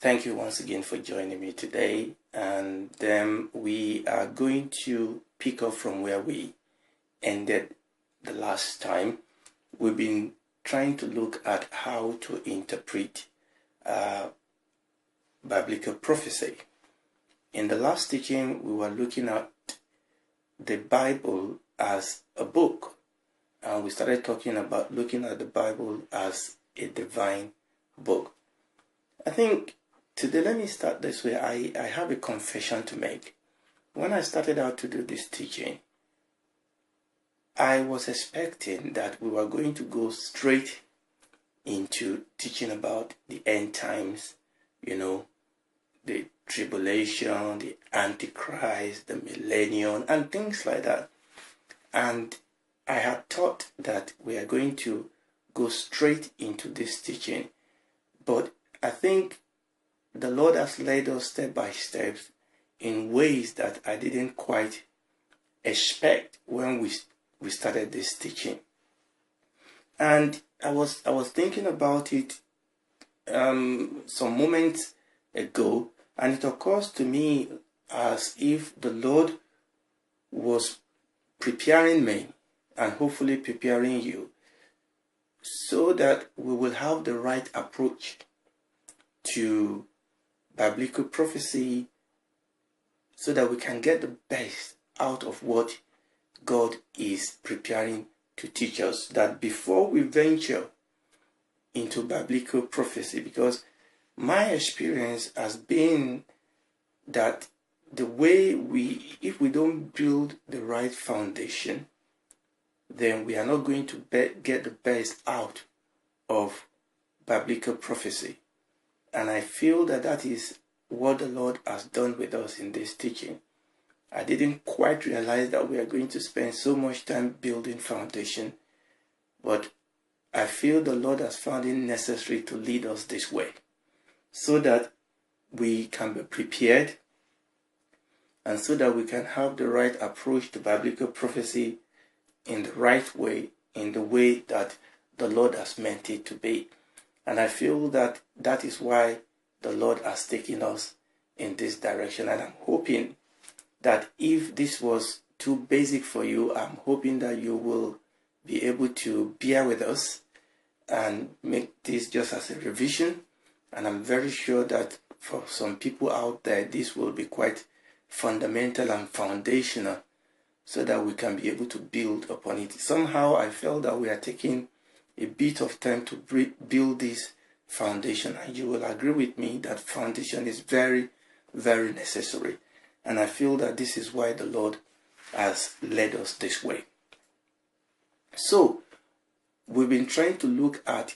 Thank you once again for joining me today. And then we are going to pick up from where we ended the last time. We've been trying to look at how to interpret biblical prophecy. In the last teaching, we were looking at the Bible as a book. And we started talking about looking at the Bible as a divine book. I think today, let me start this way. I have a confession to make. When I started out to do this teaching, I was expecting that we were going to go straight into teaching about the end times, the tribulation, the Antichrist, the millennium, and things like that. And I had thought that we are going to go straight into this teaching. But I think the Lord has led us step by step in ways that I didn't quite expect when we started this teaching. And I was thinking about it some moments ago, and it occurs to me as if the Lord was preparing me and hopefully preparing you so that we will have the right approach to biblical prophecy, so that we can get the best out of what God is preparing to teach us. That before we venture into biblical prophecy, because my experience has been that the way if we don't build the right foundation, then we are not going to get the best out of biblical prophecy. And I feel that is what the Lord has done with us in this teaching. I didn't quite realize that we are going to spend so much time building foundation, but I feel the Lord has found it necessary to lead us this way so that we can be prepared and so that we can have the right approach to biblical prophecy in the right way, in the way that the Lord has meant it to be. And I feel that is why the Lord has taken us in this direction. And I'm hoping that if this was too basic for you, I'm hoping that you will be able to bear with us and make this just as a revision. And I'm very sure that for some people out there, this will be quite fundamental and foundational so that we can be able to build upon it. Somehow I felt that we are taking a bit of time to build this foundation, and you will agree with me that foundation is very, very necessary. And I feel that this is why the Lord has led us this way. So we've been trying to look at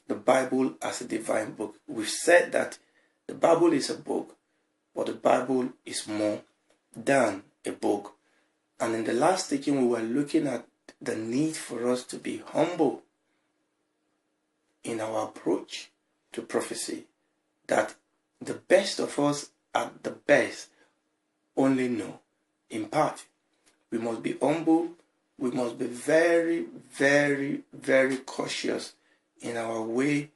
the Bible as a divine book. We've said that the Bible is a book, but the Bible is more than a book. And in the last teaching, we were looking at the need for us to be humble in our approach to prophecy, that the best of us at the best only know in part. We must be humble. We must be very, very, very cautious in our way,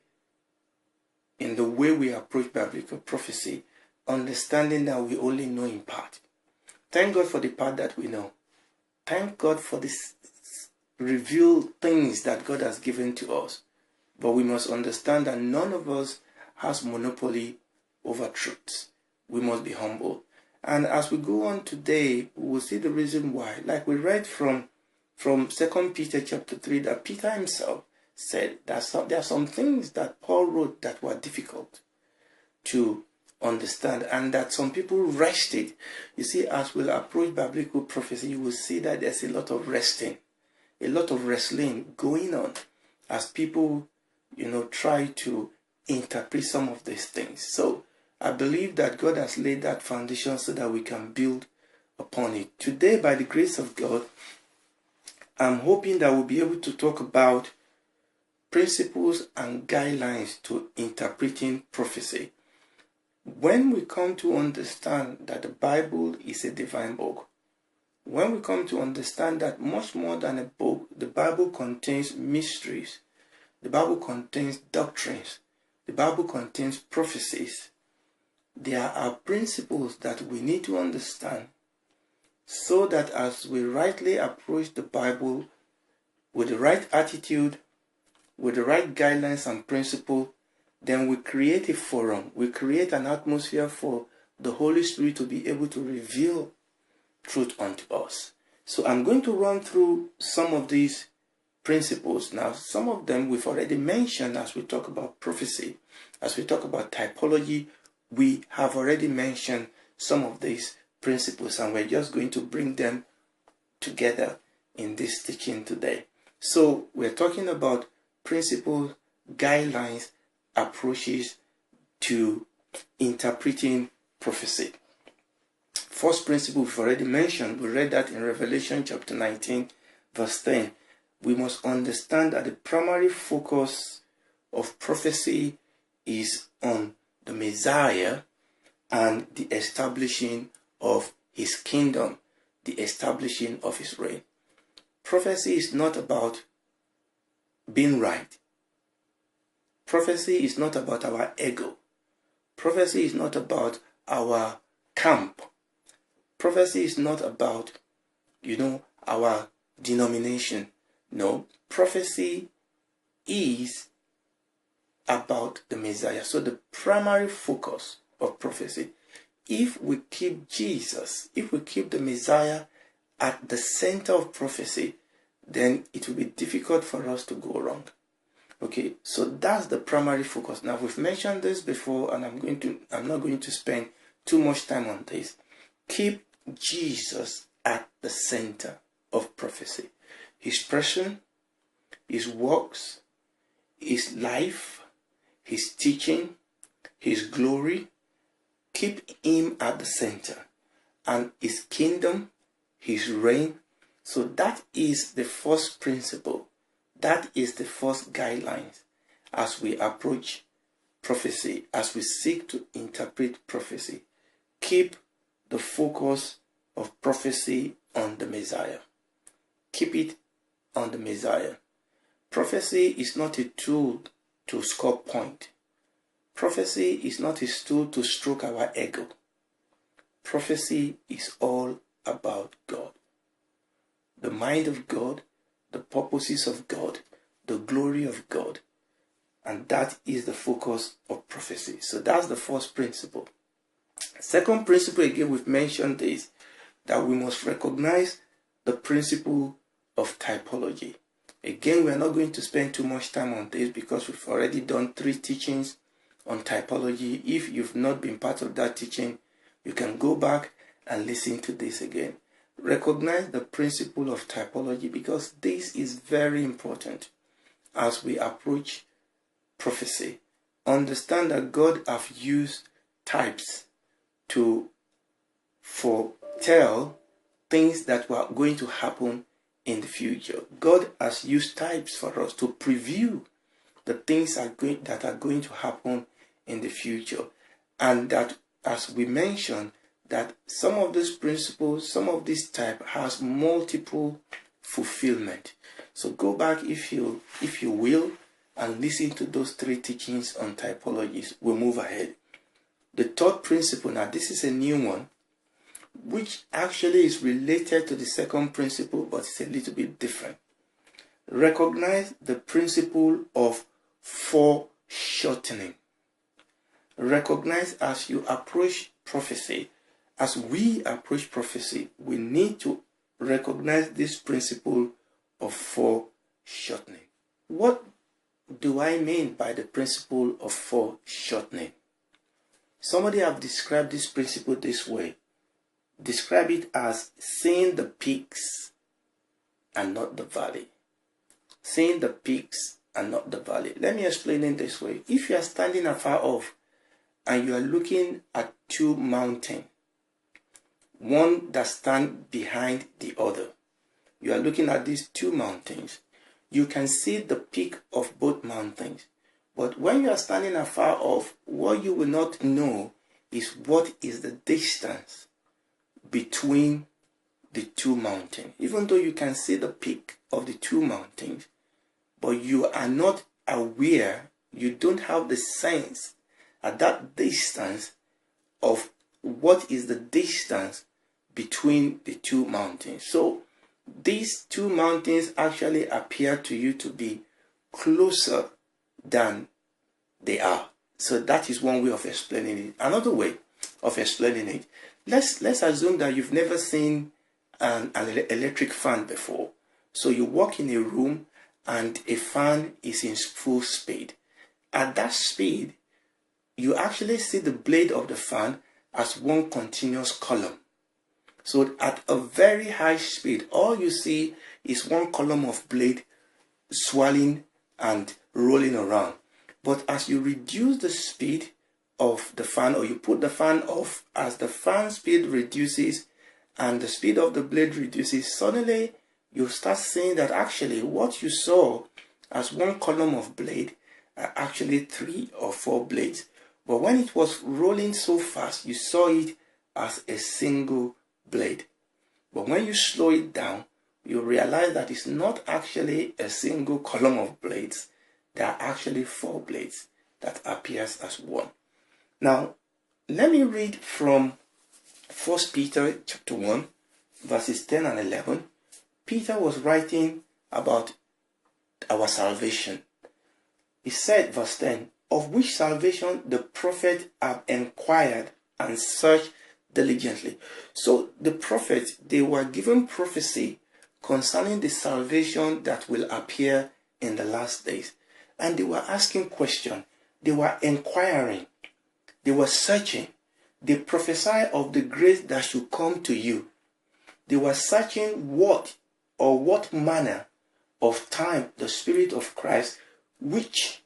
in the way we approach biblical prophecy, understanding that we only know in part. Thank God for the part that we know. Thank God for this revealed things that God has given to us. But we must understand that none of us has monopoly over truths. We must be humble. And as we go on today, we will see the reason why. Like we read from 2 Peter chapter 3, that Peter himself said that there are some things that Paul wrote that were difficult to understand, and that some people rested. You see, as we'll approach biblical prophecy, you will see that there's a lot of resting, a lot of wrestling going on as people try to interpret some of these things. So I believe that God has laid that foundation so that we can build upon it. Today, by the grace of God, I'm hoping that we'll be able to talk about principles and guidelines to interpreting prophecy. When we come to understand that the Bible is a divine book, when we come to understand that much more than a book, the Bible contains mysteries, the Bible contains doctrines, the Bible contains prophecies, there are principles that we need to understand so that as we rightly approach the Bible with the right attitude, with the right guidelines and principle, then we create a forum, we create an atmosphere for the Holy Spirit to be able to reveal truth unto us. So I'm going to run through some of these principles. Now, some of them we've already mentioned as we talk about prophecy, as we talk about typology. We have already mentioned some of these principles, and we're just going to bring them together in this teaching today. So we're talking about principles, guidelines, approaches to interpreting prophecy. First principle we've already mentioned, we read that in Revelation chapter 19, verse 10. We must understand that the primary focus of prophecy is on the Messiah and the establishing of his kingdom, the establishing of his reign. Prophecy is not about being right. Prophecy is not about our ego. Prophecy is not about our camp. Prophecy is not about, our denomination. No, prophecy is about the Messiah. So the primary focus of prophecy, if we keep Jesus, if we keep the Messiah at the center of prophecy, then it will be difficult for us to go wrong. Okay, so that's the primary focus. Now, we've mentioned this before, and I'm not going to spend too much time on this. Keep Jesus at the center of prophecy. His person, his works, his life, his teaching, his glory. Keep him at the center. And his kingdom, his reign. So that is the first principle. That is the first guidelines as we approach prophecy, as we seek to interpret prophecy. Keep the focus of prophecy on the Messiah. Keep it on the Messiah. Prophecy is not a tool to score point. Prophecy is not a tool to stroke our ego. Prophecy is all about God. The mind of God, the purposes of God, the glory of God. And that is the focus of prophecy. So that's the first principle. Second principle, again, we've mentioned this, that we must recognize the principle of typology. Again, we're not going to spend too much time on this because we've already done 3 teachings on typology. If you've not been part of that teaching, you can go back and listen to this again. Recognize the principle of typology because this is very important as we approach prophecy. Understand that God has used types to foretell things that were going to happen in the future. God has used types for us to preview the things that are going to happen in the future. And that, as we mentioned, that some of these principles, some of this type has multiple fulfillment. So go back if you will and listen to those 3 teachings on typologies. We'll move ahead. The third principle, now this is a new one, which actually is related to the second principle, but it's a little bit different. Recognize the principle of foreshortening. Recognize as you approach prophecy, as we approach prophecy, we need to recognize this principle of foreshortening. What do I mean by the principle of foreshortening? Somebody have described this principle this way. Describe it as seeing the peaks and not the valley. Seeing the peaks and not the valley. Let me explain it this way. If you are standing afar off and you are looking at 2 mountains, one that stands behind the other, you are looking at these 2 mountains, you can see the peak of both mountains. But when you are standing afar off, what you will not know is what is the distance between the 2 mountains. Even though you can see the peak of the 2 mountains, but you are not aware, you don't have the sense at that distance of what is the distance between the two mountains. So these two mountains actually appear to you to be closer than they are. So that is one way of explaining it. Another way of explaining it, let's assume that you've never seen an electric fan before. So you walk in a room and a fan is in full speed. At that speed, you actually see the blade of the fan as one continuous column. So at a very high speed, all you see is one column of blade swirling and rolling around. But as you reduce the speed of the fan, or you put the fan off, as the fan speed reduces and the speed of the blade reduces, suddenly you start seeing that actually what you saw as one column of blade are actually 3 or 4 blades. But when it was rolling so fast, you saw it as a single blade. But when you slow it down, you realize that it's not actually a single column of blades. There are actually 4 blades that appears as one. Now, let me read from 1 Peter chapter 1, verses 10 and 11. Peter was writing about our salvation. He said, verse 10, of which salvation the prophets have inquired and searched diligently. So the prophets, they were given prophecy concerning the salvation that will appear in the last days. And they were asking questions. They were inquiring. They were searching. They prophesied of the grace that should come to you. They were searching what manner of time the Spirit of Christ, which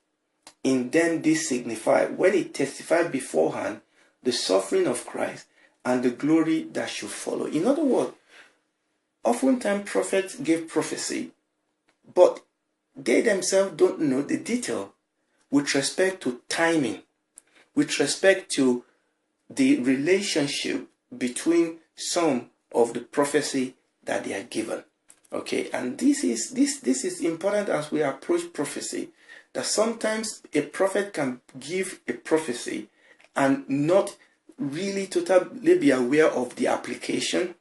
in them this signified, when it testified beforehand, the suffering of Christ and the glory that should follow. In other words, oftentimes prophets give prophecy, but they themselves don't know the detail with respect to timing, with respect to the relationship between some of the prophecy that they are given. Okay, and this is important as we approach prophecy, that sometimes a prophet can give a prophecy and not really totally be aware of the application,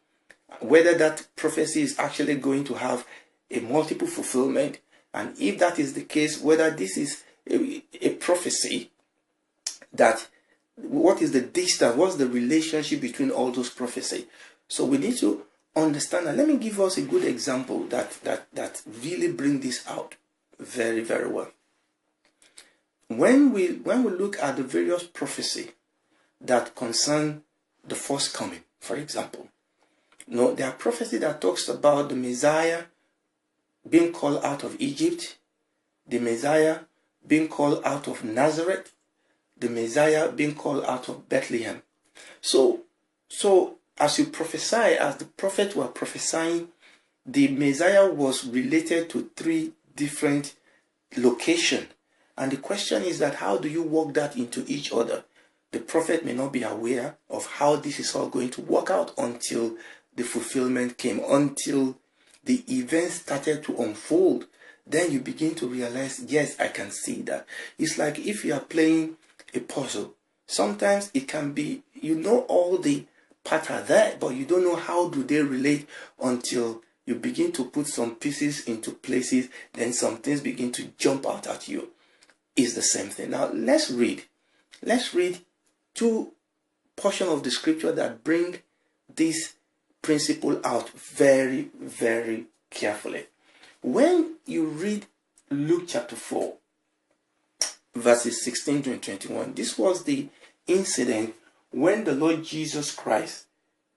whether that prophecy is actually going to have a multiple fulfillment, and if that is the case, whether this is a prophecy that, what is the distance, what's the relationship between all those prophecies. So we need to understand that. Let me give us a good example that really bring this out very, very well. When we look at the various prophecy that concern the first coming, for example, there are prophecy that talks about the Messiah being called out of Egypt, the Messiah being called out of Nazareth, the Messiah being called out of Bethlehem. So as you prophesy, as the prophets were prophesying, the Messiah was related to 3 different locations. And the question is that how do you work that into each other? The prophet may not be aware of how this is all going to work out until the fulfillment came, until the events started to unfold. Then you begin to realize, yes, I can see that. It's like if you are playing a puzzle. Sometimes it can be, you know all the parts are there, but you don't know how do they relate until you begin to put some pieces into places, then some things begin to jump out at you. It's the same thing. Now let's read 2 portions of the scripture that bring this principle out very, very carefully. When you read Luke chapter 4, verses 16 to 21, this was the incident when the Lord Jesus Christ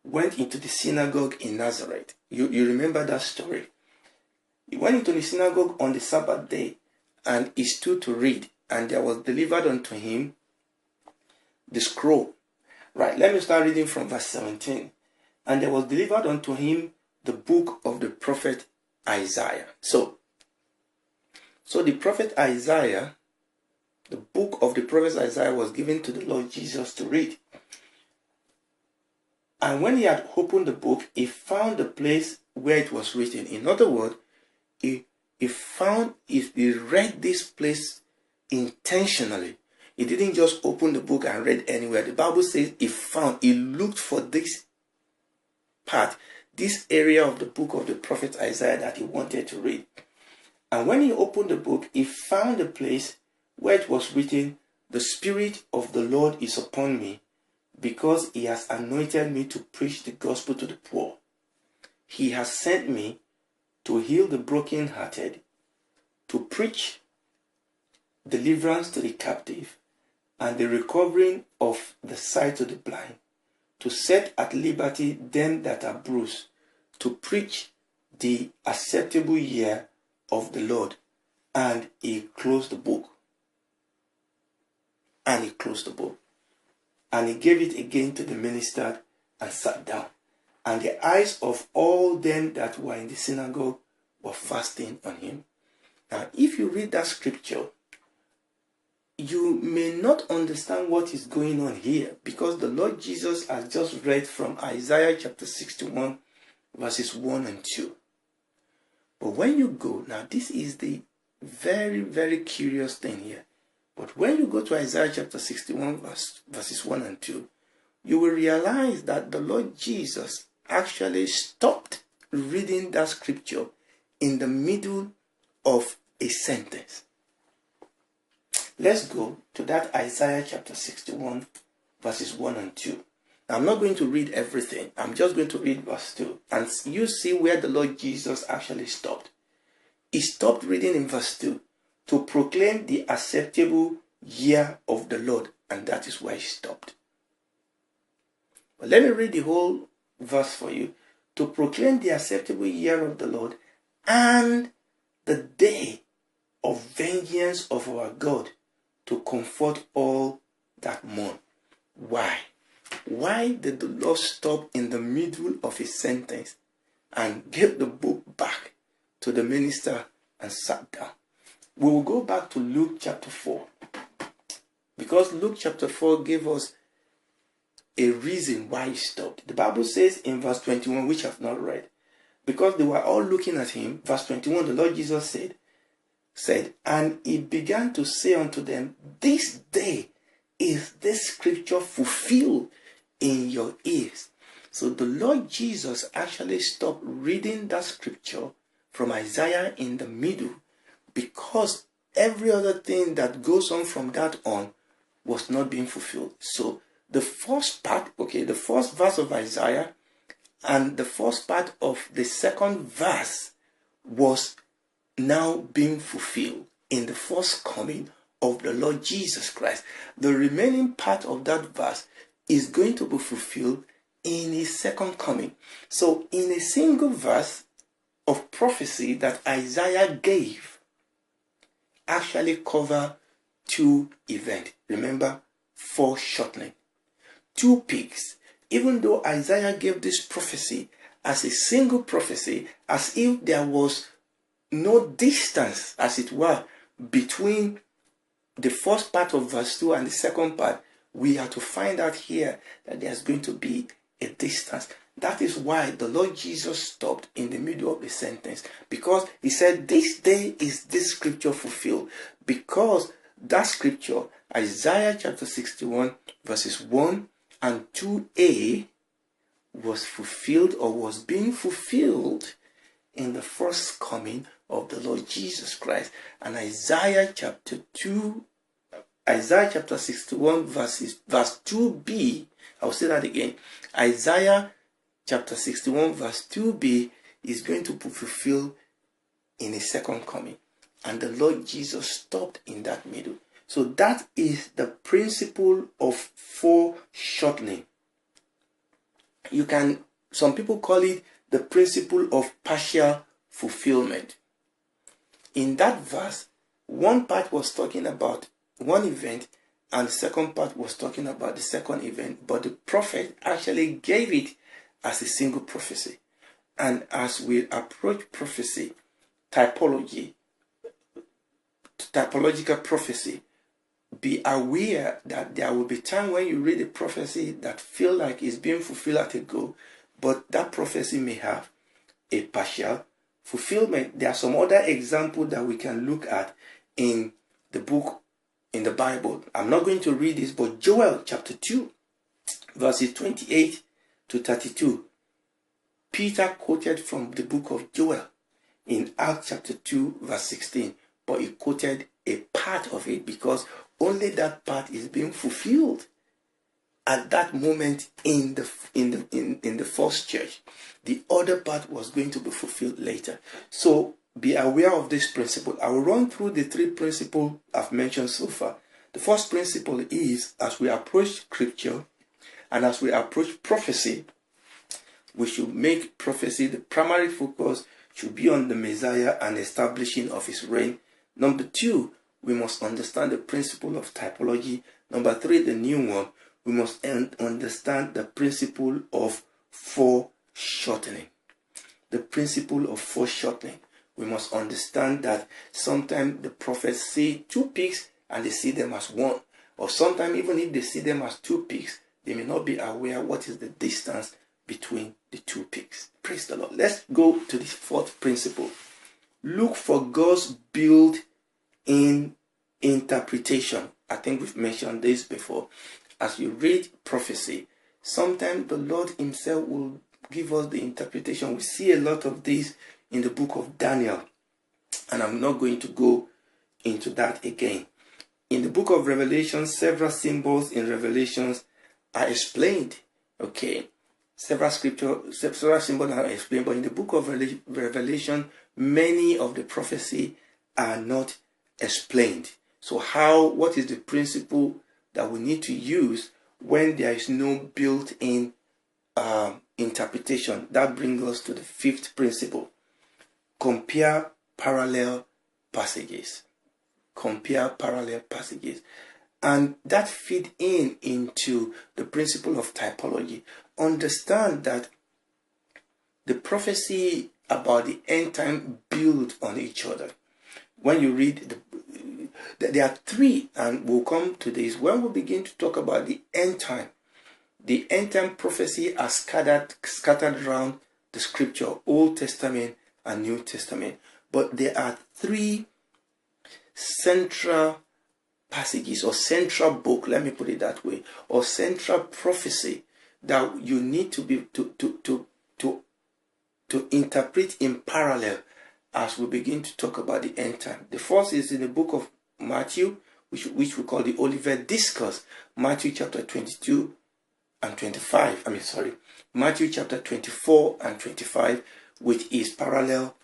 went into the synagogue in Nazareth. You remember that story. He went into the synagogue on the Sabbath day and he stood to read, and there was delivered unto him the scroll. Right, let me start reading from verse 17. And there was delivered unto him the book of the prophet Isaiah. So the prophet Isaiah, the book of the prophet Isaiah was given to the Lord Jesus to read. And when he had opened the book, he found the place where it was written. In other words, he read this place intentionally. He didn't just open the book and read anywhere. The Bible says he looked for this part, this area of the book of the prophet Isaiah that he wanted to read. And when he opened the book, he found a place where it was written, "The Spirit of the Lord is upon me, because he has anointed me to preach the gospel to the poor. He has sent me to heal the brokenhearted, to preach deliverance to the captive, and the recovering of the sight to the blind, to set at liberty them that are bruised, to preach the acceptable year of the Lord." And he closed the book. And he closed the book. And he gave it again to the minister and sat down. And the eyes of all them that were in the synagogue were fastened on him. Now, if you read that scripture, you may not understand what is going on here, because the Lord Jesus has just read from Isaiah chapter 61, verses 1 and 2. But when you go, now this is the very, very curious thing here. But when you go to Isaiah chapter 61, verses 1 and 2, you will realize that the Lord Jesus actually stopped reading that scripture in the middle of a sentence. Let's go to that Isaiah chapter 61, verses 1 and 2. Now, I'm not going to read everything. I'm just going to read verse 2. And you see where the Lord Jesus actually stopped. He stopped reading in verse 2 to proclaim the acceptable year of the Lord. And that is why he stopped. But let me read the whole verse for you. To proclaim the acceptable year of the Lord and the day of vengeance of our God, to comfort all that mourn. Why? Why did the Lord stop in the middle of a sentence and give the book back to the minister and sat down? We will go back to Luke chapter 4, because Luke chapter 4 gave us a reason why he stopped. The Bible says in verse 21, which I have not read, because they were all looking at him. Verse 21, the Lord Jesus said, and he began to say unto them, this day is this scripture fulfilled in your ears. So the Lord Jesus actually stopped reading that scripture from Isaiah in the middle, because every other thing that goes on from that on was not being fulfilled. So the first part, the first verse of Isaiah and the first part of the second verse was now being fulfilled in the first coming of the Lord Jesus Christ. The remaining part of that verse is going to be fulfilled in his second coming. So in a single verse of prophecy that Isaiah gave actually cover two events. Remember, foreshortening. Two peaks. Even though Isaiah gave this prophecy as a single prophecy, as if there was no distance, as it were, between the first part of verse 2 and the second part, we are to find out here that there's going to be a distance. That is why the Lord Jesus stopped in the middle of the sentence, because he said, this day is this scripture fulfilled. Because that scripture, Isaiah chapter 61, verses 1 and 2a, was fulfilled, or was being fulfilled, in the first coming of the Lord Jesus Christ. And Isaiah chapter 61 verse 2b, I'll say that again. Isaiah chapter 61 verse 2b is going to be fulfilled in his second coming. And the Lord Jesus stopped in that middle. So that is the principle of foreshortening. Some people call it the principle of partial fulfillment. In that verse, one part was talking about one event, and the second part was talking about the second event, but the prophet actually gave it as a single prophecy. And as we approach prophecy, typological prophecy, be aware that there will be time when you read a prophecy that feel like it's being fulfilled at a go, but that prophecy may have a partial fulfillment. There are some other examples that we can look at in the book in the Bible. I'm not going to read this, but Joel chapter 2, verses 28 to 32. Peter quoted from the book of Joel in Acts chapter 2, verse 16, but he quoted a part of it because only that part is being fulfilled at that moment in the first church. The other part was going to be fulfilled later. So be aware of this principle. I will run through the three principles I've mentioned so far. The first principle is, as we approach scripture and as we approach prophecy, we should make prophecy the primary focus, should be on the Messiah and establishing of his reign. Number two, we must understand the principle of typology. Number three, the new one, we must understand the principle of foreshortening. The principle of foreshortening. We must understand that sometimes the prophets see two pigs and they see them as one. Or sometimes even if they see them as two pigs, they may not be aware what is the distance between the two pigs. Praise the Lord. Let's go to the fourth principle. Look for God's built-in interpretation. I think we've mentioned this before. As you read prophecy, sometimes the Lord himself will give us the interpretation. We see a lot of this in the book of Daniel, and I'm not going to go into that again. In the book of Revelation, several symbols in Revelations are explained. Okay, several symbols are explained, but in the book of Revelation, many of the prophecy are not explained. So what is the principle that we need to use when there is no built-in interpretation? That brings us to the fifth principle. Compare parallel passages. Compare parallel passages. And that feed into the principle of typology. Understand that the prophecy about the end time build on each other. When you read there are three, and we'll come to this when we begin to talk about the end time. The end time prophecy are scattered around the scripture, Old Testament and New Testament. But there are three central passages or central book, let me put it that way, or central prophecy that you need to be to interpret in parallel as we begin to talk about the end time. The first is in the book of Matthew, which we call the Olivet Discourse, Matthew chapter 22 and 25. Matthew chapter 24 and 25, which is parallel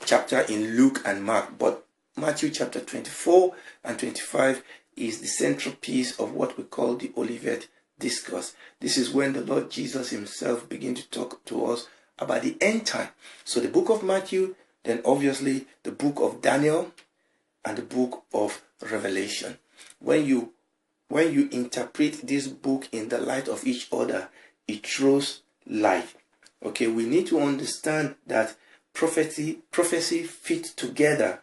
chapter in Luke and Mark. But Matthew chapter 24 and 25 is the central piece of what we call the Olivet Discourse. This is when the Lord Jesus himself began to talk to us about the end time. So the book of Matthew, then obviously the book of Daniel and the book of Revelation. When you interpret this book in the light of each other, it throws light. Okay, we need to understand that prophecy fits together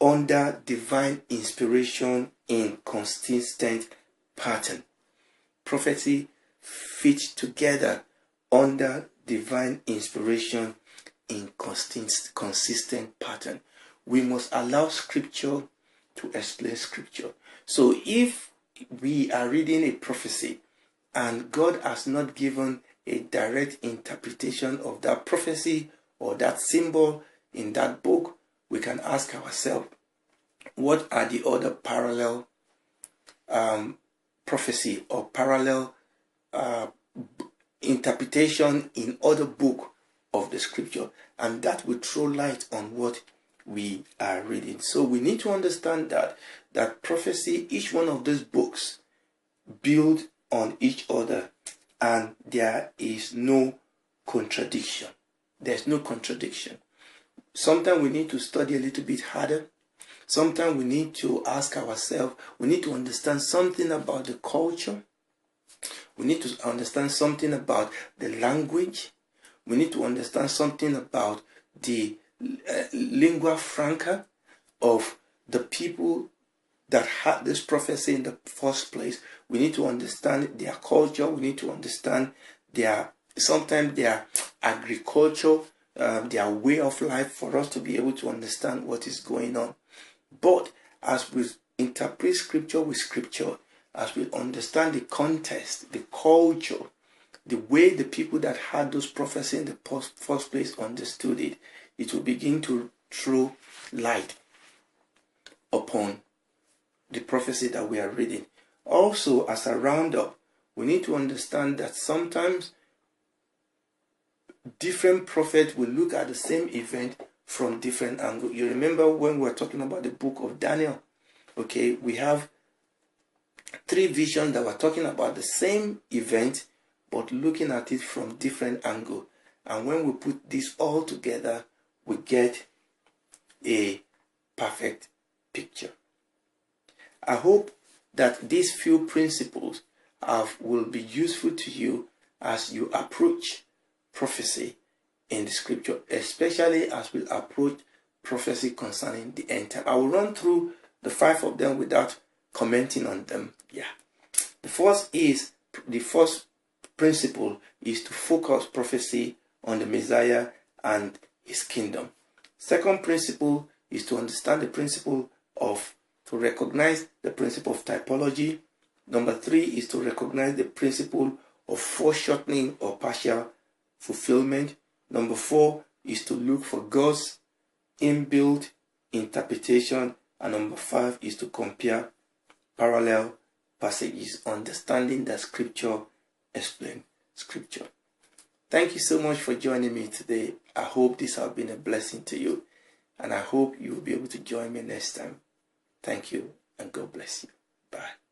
under divine inspiration in consistent pattern. Prophecy fits together under divine inspiration in consistent pattern. We must allow scripture to explain scripture. So if we are reading a prophecy and God has not given a direct interpretation of that prophecy or that symbol in that book, we can ask ourselves, what are the other parallel prophecy or parallel interpretation in other book of the scripture? And that will throw light on what we are reading. So we need to understand that prophecy, each one of those books build on each other, and there is no contradiction. There's no contradiction. Sometimes we need to study a little bit harder. Sometimes we need to ask ourselves, we need to understand something about the culture. We need to understand something about the language. We need to understand something about the lingua franca of the people that had this prophecy in the first place. We need to understand their culture. We need to understand sometimes their agriculture. their way of life for us to be able to understand what is going on. But as we interpret scripture with scripture, as we understand the context, the culture, the way the people that had those prophecies in the first place understood it, it will begin to throw light upon the prophecy that we are reading. Also, as a roundup, we need to understand that sometimes different prophets will look at the same event from different angles. You remember when we were talking about the book of Daniel? Okay, we have 3 visions that were talking about the same event, but looking at it from different angles. And when we put this all together, we get a perfect picture. I hope that these few principles will be useful to you as you approach prophecy in the scripture, especially as we approach prophecy concerning the end time. I will run through the 5 of them without commenting on them. The first principle is to focus prophecy on the Messiah and his kingdom. Second principle is to understand the principle to recognize the principle of typology. Number 3 is to recognize the principle of foreshortening or partial fulfillment. Number 4 is to look for God's inbuilt interpretation. And number 5 is to compare parallel passages, understanding that scripture explains scripture. Thank you so much for joining me today. I hope this has been a blessing to you, and I hope you will be able to join me next time. Thank you, and God bless you. Bye.